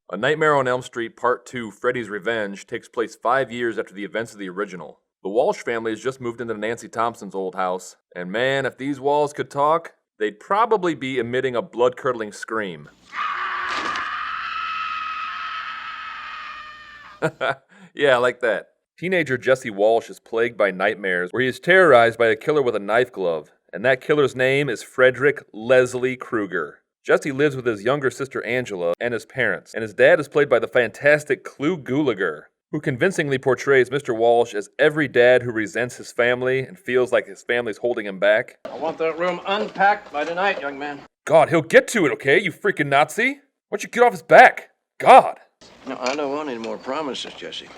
A Nightmare on Elm Street Part 2 Freddy's Revenge takes place 5 years after the events of the original. The Walsh family has just moved into Nancy Thompson's old house, and man, if these walls could talk, they'd probably be emitting a blood-curdling scream. Yeah, like that. Teenager Jesse Walsh is plagued by nightmares where he is terrorized by a killer with a knife glove, and that killer's name is Frederick Leslie Krueger. Jesse lives with his younger sister Angela and his parents, and his dad is played by the fantastic Clu Gulager, who convincingly portrays Mr. Walsh as every dad who resents his family and feels like his family's holding him back. I want that room unpacked by tonight, young man. God, he'll get to it, okay, you freaking Nazi? Why don't you get off his back? God! No, I don't want any more promises, Jesse.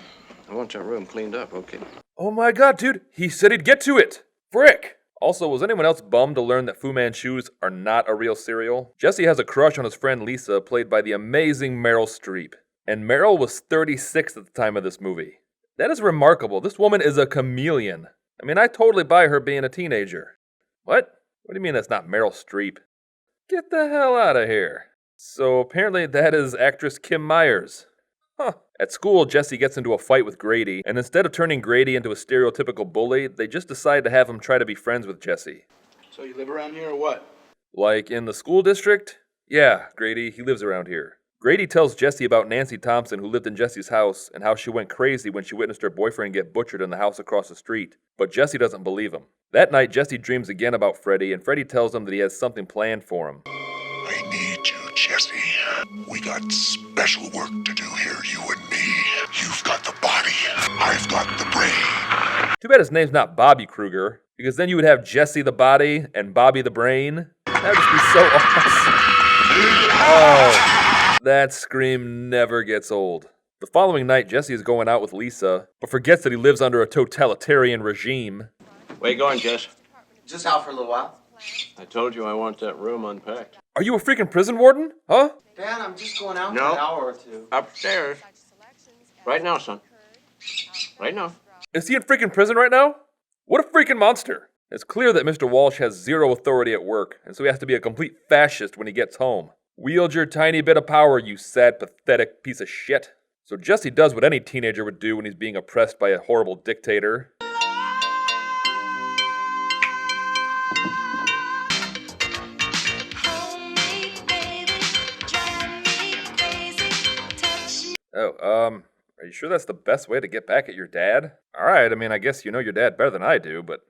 I want that room cleaned up, okay? Oh my god, dude, he said he'd get to it! Frick! Also, was anyone else bummed to learn that Fu Manchus are not a real cereal? Jesse has a crush on his friend Lisa, played by the amazing Meryl Streep. And Meryl was 36 at the time of this movie. That is remarkable. This woman is a chameleon. I mean, I totally buy her being a teenager. What? What do you mean that's not Meryl Streep? Get the hell out of here. So apparently that is actress Kim Myers. Huh. At school, Jesse gets into a fight with Grady, and instead of turning Grady into a stereotypical bully, they just decide to have him try to be friends with Jesse. So you live around here or what? Like in the school district? Yeah, Grady, he lives around here. Grady tells Jesse about Nancy Thompson, who lived in Jesse's house, and how she went crazy when she witnessed her boyfriend get butchered in the house across the street. But Jesse doesn't believe him. That night, Jesse dreams again about Freddy, and Freddy tells him that he has something planned for him. I need you, Jesse. We got special work to do here, you and me. You've got the body. I've got the brain. Too bad his name's not Bobby Krueger, because then you would have Jesse the body and Bobby the brain. That would just be so awesome. Oh, that scream never gets old. The following night, Jesse is going out with Lisa, but forgets that he lives under a totalitarian regime. Where you going, Jess? Just out for a little while. I told you I want that room unpacked. Are you a freaking prison warden? Huh? Dad, I'm just going out No. for an hour or two. Upstairs. Right now, son. Right now. Is he in freaking prison right now? What a freaking monster. It's clear that Mr. Walsh has zero authority at work, and so he has to be a complete fascist when he gets home. Wield your tiny bit of power, you sad, pathetic piece of shit. So Jesse does what any teenager would do when he's being oppressed by a horrible dictator. Are you sure that's the best way to get back at your dad? Alright, I mean, I guess you know your dad better than I do, but...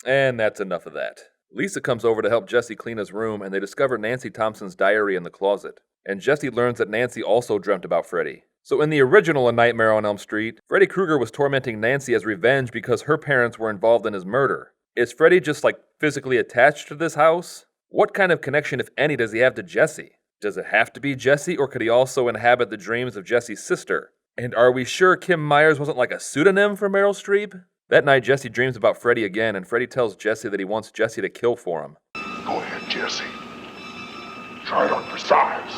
And that's enough of that. Lisa comes over to help Jesse clean his room, and they discover Nancy Thompson's diary in the closet. And Jesse learns that Nancy also dreamt about Freddy. So in the original A Nightmare on Elm Street, Freddy Krueger was tormenting Nancy as revenge because her parents were involved in his murder. Is Freddy just, physically attached to this house? What kind of connection, if any, does he have to Jesse? Does it have to be Jesse, or could he also inhabit the dreams of Jesse's sister? And are we sure Kim Myers wasn't like a pseudonym for Meryl Streep? That night, Jesse dreams about Freddy again, and Freddy tells Jesse that he wants Jesse to kill for him. Go ahead, Jesse. Try it on for size.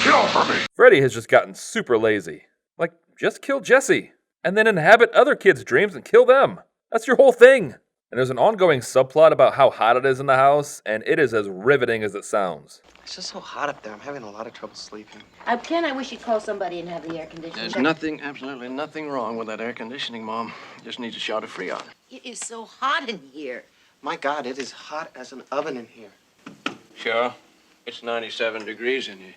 Kill for me! Freddy has just gotten super lazy. Just kill Jesse, and then inhabit other kids' dreams and kill them. That's your whole thing. And there's an ongoing subplot about how hot it is in the house, and it is as riveting as it sounds. It's just so hot up there. I'm having a lot of trouble sleeping. Ken, I wish you'd call somebody and have the air conditioning. There's absolutely nothing wrong with that air conditioning, Mom. Just needs a shot of Freon. It is so hot in here. My God, it is hot as an oven in here. Sure. It's 97 degrees in here.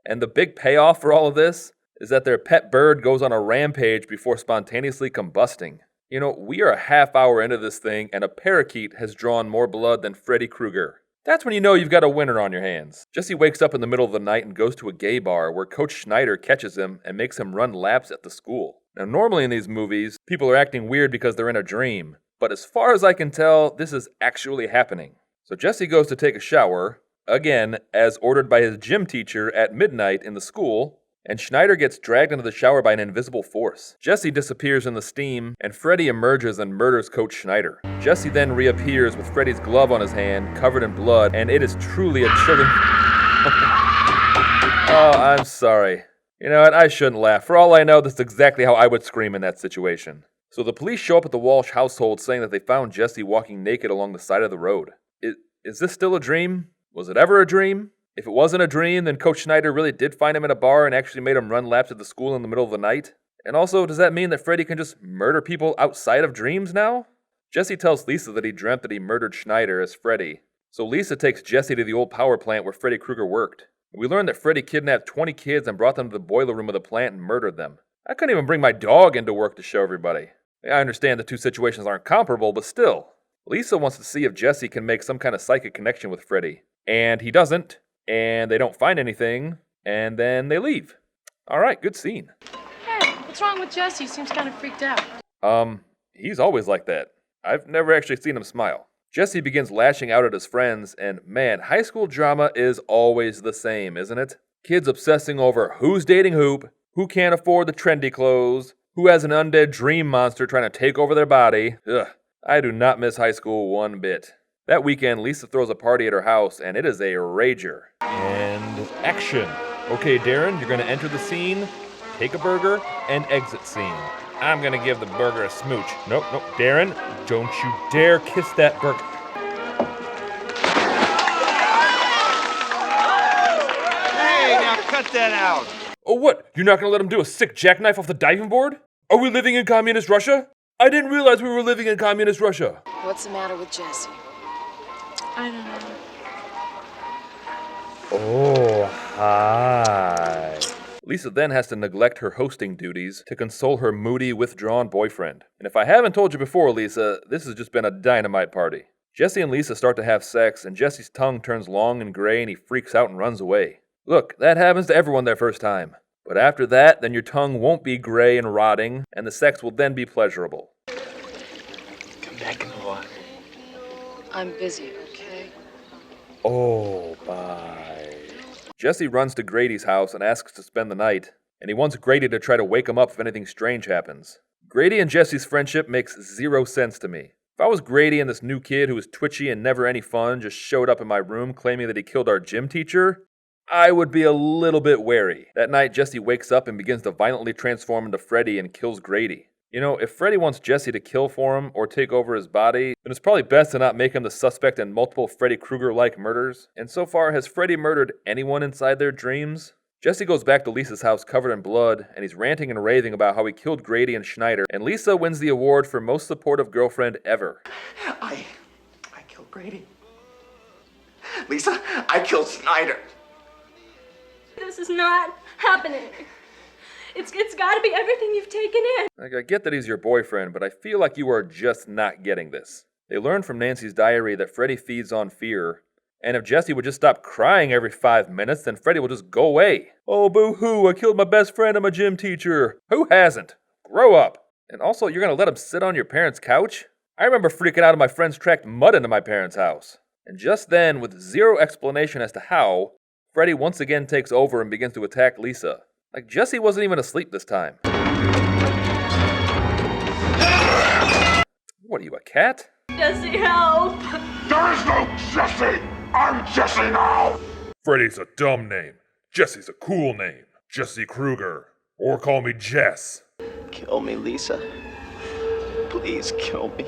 And the big payoff for all of this is that their pet bird goes on a rampage before spontaneously combusting. You know, we are a half hour into this thing, and a parakeet has drawn more blood than Freddy Krueger. That's when you know you've got a winner on your hands. Jesse wakes up in the middle of the night and goes to a gay bar where Coach Schneider catches him and makes him run laps at the school. Now, normally in these movies, people are acting weird because they're in a dream. But as far as I can tell, this is actually happening. So Jesse goes to take a shower, again, as ordered by his gym teacher at midnight in the school, and Schneider gets dragged into the shower by an invisible force. Jesse disappears in the steam, and Freddy emerges and murders Coach Schneider. Jesse then reappears with Freddy's glove on his hand, covered in blood, and it is truly a chilling... Oh, I'm sorry. You know what, I shouldn't laugh. For all I know, this is exactly how I would scream in that situation. So the police show up at the Walsh household saying that they found Jesse walking naked along the side of the road. Is this still a dream? Was it ever a dream? If it wasn't a dream, then Coach Schneider really did find him in a bar and actually made him run laps at the school in the middle of the night? And also, does that mean that Freddy can just murder people outside of dreams now? Jesse tells Lisa that he dreamt that he murdered Schneider as Freddy. So Lisa takes Jesse to the old power plant where Freddy Krueger worked. We learn that Freddy kidnapped 20 kids and brought them to the boiler room of the plant and murdered them. I couldn't even bring my dog into work to show everybody. I understand the two situations aren't comparable, but still. Lisa wants to see if Jesse can make some kind of psychic connection with Freddy. And he doesn't, and they don't find anything, and then they leave. Alright, good scene. Hey, what's wrong with Jesse? He seems kind of freaked out. He's always like that. I've never actually seen him smile. Jesse begins lashing out at his friends, and man, high school drama is always the same, isn't it? Kids obsessing over who's dating who can't afford the trendy clothes, who has an undead dream monster trying to take over their body. Ugh, I do not miss high school one bit. That weekend, Lisa throws a party at her house, and it is a rager. And action. Okay, Darren, you're gonna enter the scene, take a burger, and exit scene. I'm gonna give the burger a smooch. Nope, Darren, don't you dare kiss that burger. Hey, now cut that out. Oh, what? You're not gonna let him do a sick jackknife off the diving board? Are we living in communist Russia? I didn't realize we were living in communist Russia. What's the matter with Jesse? I don't know. Oh, hi. Lisa then has to neglect her hosting duties to console her moody, withdrawn boyfriend. And if I haven't told you before, Lisa, this has just been a dynamite party. Jesse and Lisa start to have sex, and Jesse's tongue turns long and gray, and he freaks out and runs away. Look, that happens to everyone their first time. But after that, then your tongue won't be gray and rotting, and the sex will then be pleasurable. Come back in a while. I'm busy, okay? Oh, bye. Jesse runs to Grady's house and asks to spend the night, and he wants Grady to try to wake him up if anything strange happens. Grady and Jesse's friendship makes zero sense to me. If I was Grady and this new kid who was twitchy and never any fun just showed up in my room claiming that he killed our gym teacher, I would be a little bit wary. That night, Jesse wakes up and begins to violently transform into Freddy and kills Grady. You know, if Freddy wants Jesse to kill for him or take over his body, then it's probably best to not make him the suspect in multiple Freddy Krueger-like murders. And so far, has Freddy murdered anyone inside their dreams? Jesse goes back to Lisa's house covered in blood, and he's ranting and raving about how he killed Grady and Schneider, and Lisa wins the award for most supportive girlfriend ever. I killed Grady. Lisa, I killed Schneider. This is not happening. It's got to be everything you've taken in. Like, I get that he's your boyfriend, but I feel like you are just not getting this. They learn from Nancy's diary that Freddy feeds on fear, and if Jesse would just stop crying every 5 minutes, then Freddy will just go away. Oh, boo-hoo, I killed my best friend and my gym teacher. Who hasn't? Grow up. And also, you're gonna let him sit on your parents' couch? I remember freaking out when my friends tracked mud into my parents' house. And just then, with zero explanation as to how, Freddy once again takes over and begins to attack Lisa. Like, Jesse wasn't even asleep this time. What are you, a cat? Jesse, help! There is no Jesse! I'm Jesse now! Freddy's a dumb name. Jesse's a cool name. Jesse Krueger. Or call me Jess. Kill me, Lisa. Please kill me.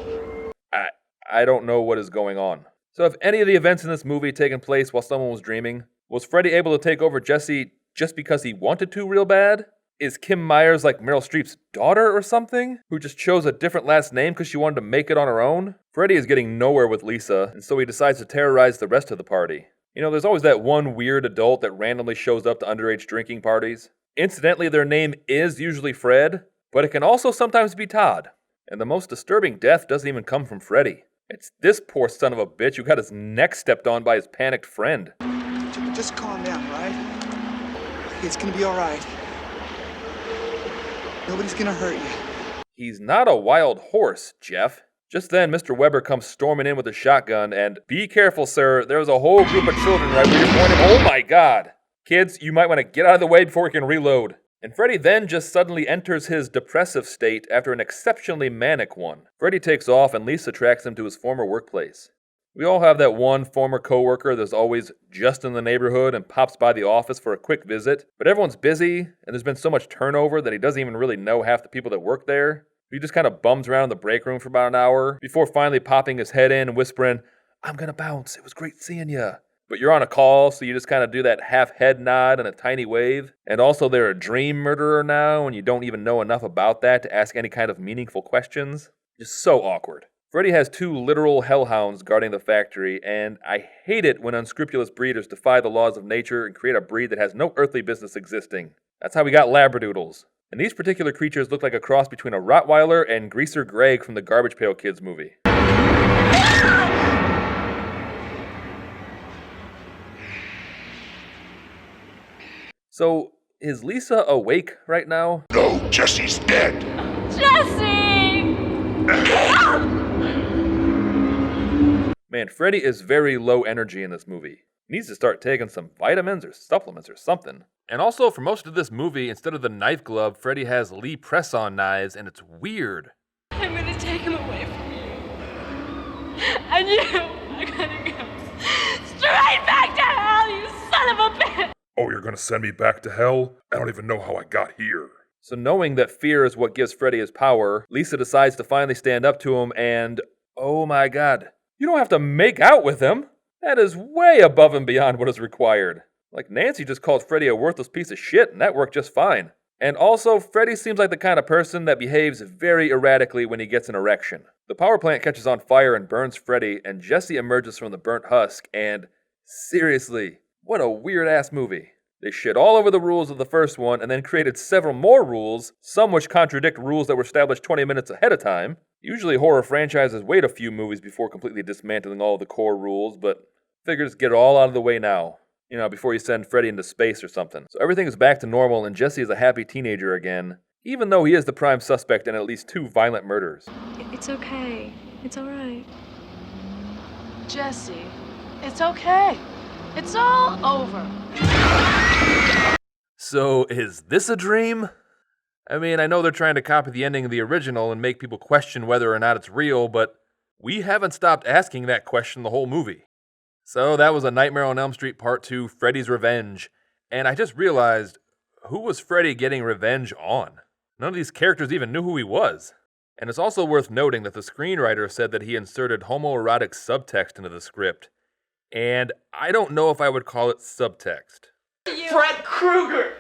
I don't know what is going on. So have any of the events in this movie taken place while someone was dreaming? Was Freddy able to take over Jesse just because he wanted to real bad? Is Kim Myers like Meryl Streep's daughter or something? Who just chose a different last name because she wanted to make it on her own? Freddy is getting nowhere with Lisa, and so he decides to terrorize the rest of the party. You know, there's always that one weird adult that randomly shows up to underage drinking parties. Incidentally, their name is usually Fred, but it can also sometimes be Todd. And the most disturbing death doesn't even come from Freddy. It's this poor son of a bitch who got his neck stepped on by his panicked friend. Just calm down, right? It's gonna be all right. Nobody's gonna hurt you. He's not a wild horse, Jeff. Just then, Mr. Weber comes storming in with a shotgun, and be careful, sir, there's a whole group of children right where you're pointing. Oh my god! Kids, you might want to get out of the way before we can reload. And Freddy then just suddenly enters his depressive state after an exceptionally manic one. Freddy takes off, and Lisa tracks him to his former workplace. We all have that one former coworker that's always just in the neighborhood and pops by the office for a quick visit, but everyone's busy, and there's been so much turnover that he doesn't even really know half the people that work there. He just kind of bums around in the break room for about an hour, before finally popping his head in and whispering, I'm gonna bounce. It was great seeing ya. But you're on a call, so you just kind of do that half head nod and a tiny wave. And also, they're a dream murderer now, and you don't even know enough about that to ask any kind of meaningful questions. Just so awkward. Freddy has 2 literal hellhounds guarding the factory, and I hate it when unscrupulous breeders defy the laws of nature and create a breed that has no earthly business existing. That's how we got Labradoodles. And these particular creatures look like a cross between a Rottweiler and Greaser Greg from the Garbage Pail Kids movie. So, is Lisa awake right now? No, Jesse's dead. Jesse! Man, Freddy is very low energy in this movie. He needs to start taking some vitamins or supplements or something. And also, for most of this movie, instead of the knife glove, Freddy has Lee press-on knives, and it's weird. I'm gonna take him away from you. And you are gonna go straight back to hell, you son of a bitch! Oh, you're gonna send me back to hell? I don't even know how I got here. So knowing that fear is what gives Freddy his power, Lisa decides to finally stand up to him and, oh my god, you don't have to make out with him! That is way above and beyond what is required. Like, Nancy just called Freddy a worthless piece of shit, and that worked just fine. And also, Freddy seems like the kind of person that behaves very erratically when he gets an erection. The power plant catches on fire and burns Freddy, and Jesse emerges from the burnt husk, and seriously, what a weird-ass movie. They shit all over the rules of the first one, and then created several more rules, some which contradict rules that were established 20 minutes ahead of time. Usually horror franchises wait a few movies before completely dismantling all of the core rules, but figure just get it all out of the way now. You know, before you send Freddy into space or something. So everything is back to normal, and Jesse is a happy teenager again, even though he is the prime suspect in at least 2 violent murders. It's okay. It's all right. Jesse, it's okay. It's all over. So, is this a dream? I mean, I know they're trying to copy the ending of the original and make people question whether or not it's real, but we haven't stopped asking that question the whole movie. So that was A Nightmare on Elm Street Part 2, Freddy's Revenge. And I just realized, who was Freddy getting revenge on? None of these characters even knew who he was. And it's also worth noting that the screenwriter said that he inserted homoerotic subtext into the script. And I don't know if I would call it subtext. Fred Krueger!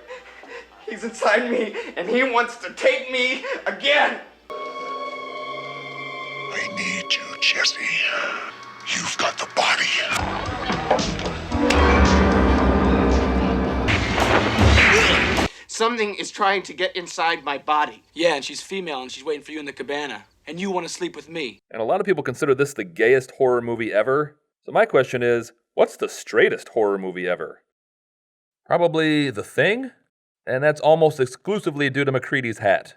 He's inside me, and he wants to take me again! I need you, Jesse. You've got the body. Something is trying to get inside my body. Yeah, and she's female and she's waiting for you in the cabana. And you want to sleep with me. And a lot of people consider this the gayest horror movie ever. So my question is, what's the straightest horror movie ever? Probably The Thing? And that's almost exclusively due to MacReady's hat.